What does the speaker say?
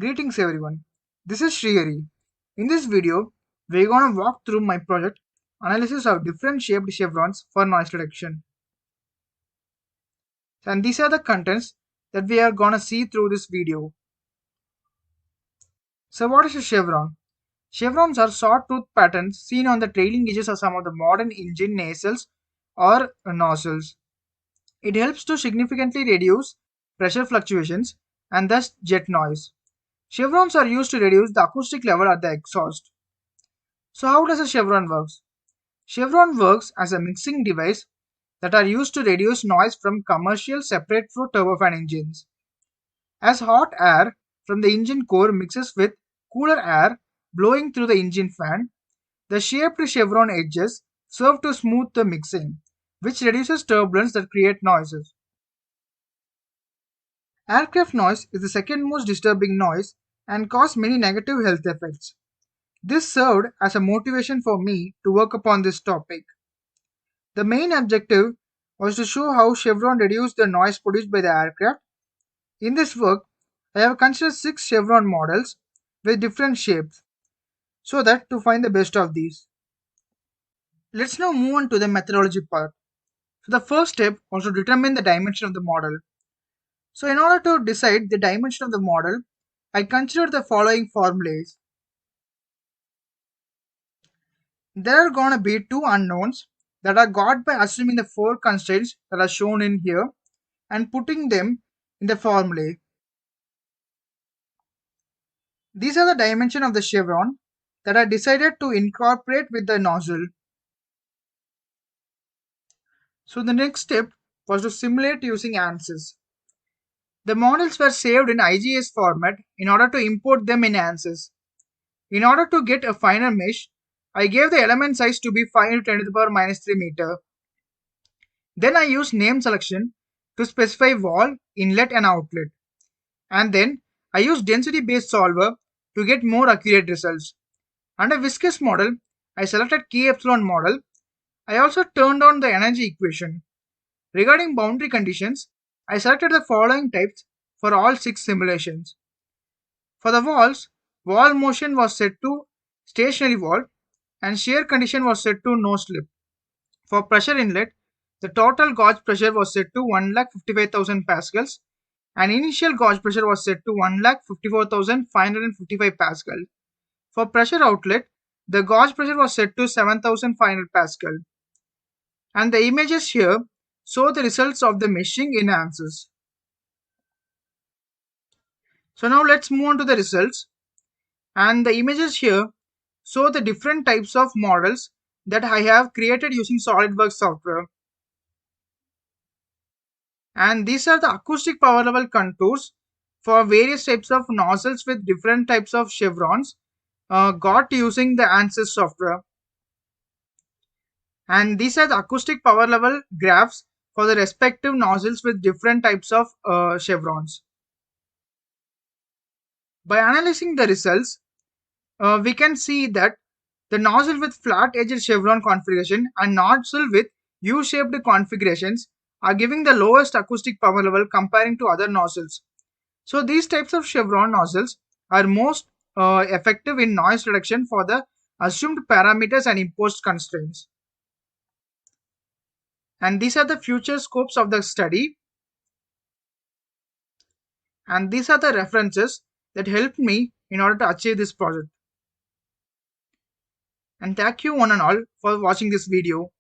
Greetings everyone, this is Shri. In this video, we're gonna walk through my project analysis of different shaped chevrons for noise reduction. And these are the contents that we are gonna see through this video. So what is a chevron? Chevrons are sawtooth patterns seen on the trailing edges of some of the modern engine nacelles or nozzles. It helps to significantly reduce pressure fluctuations and thus jet noise. Chevrons are used to reduce the acoustic level at the exhaust. So how does a chevron work? Chevron works as a mixing device that are used to reduce noise from commercial separate flow turbofan engines. As hot air from the engine core mixes with cooler air blowing through the engine fan, the shaped chevron edges serve to smooth the mixing, which reduces turbulence that create noises. Aircraft noise is the second most disturbing noise and causes many negative health effects. This served as a motivation for me to work upon this topic. The main objective was to show how chevron reduced the noise produced by the aircraft. In this work, I have considered 6 chevron models with different shapes so that to find the best of these. Let's now move on to the methodology part. So the first step was to determine the dimension of the model. So in order to decide the dimension of the model, I considered the following formulae. There are going to be two unknowns that are got by assuming the 4 constraints that are shown in here and putting them in the formulae. These are the dimension of the chevron that I decided to incorporate with the nozzle. So the next step was to simulate using Ansys. The models were saved in IGS format in order to import them in Ansys. In order to get a finer mesh, I gave the element size to be 5 × 10 to the power minus 3 meter. Then I used name selection to specify wall, inlet and outlet. And then I used density based solver to get more accurate results. Under viscous model, I selected K epsilon model. I also turned on the energy equation. Regarding boundary conditions, I selected the following types for all 6 simulations. For the walls, wall motion was set to stationary wall and shear condition was set to no slip. For pressure inlet, the total gauge pressure was set to 1,55,000 pascals and initial gauge pressure was set to 1,54,555 pascal. For pressure outlet, the gauge pressure was set to 7,500 pascal. And the images here show the results of the meshing in Ansys. So now let's move on to the results. And the images here show the different types of models that I have created using Solidworks software. And these are the acoustic power level contours for various types of nozzles with different types of chevrons got using the Ansys software. And these are the acoustic power level graphs for the respective nozzles with different types of chevrons. By analyzing the results, we can see that the nozzle with flat-edged chevron configuration and nozzle with U-shaped configurations are giving the lowest acoustic power level comparing to other nozzles. So these types of chevron nozzles are most effective in noise reduction for the assumed parameters and imposed constraints. And these are the future scopes of the study. And these are the references that helped me in order to achieve this project. And thank you one and all for watching this video.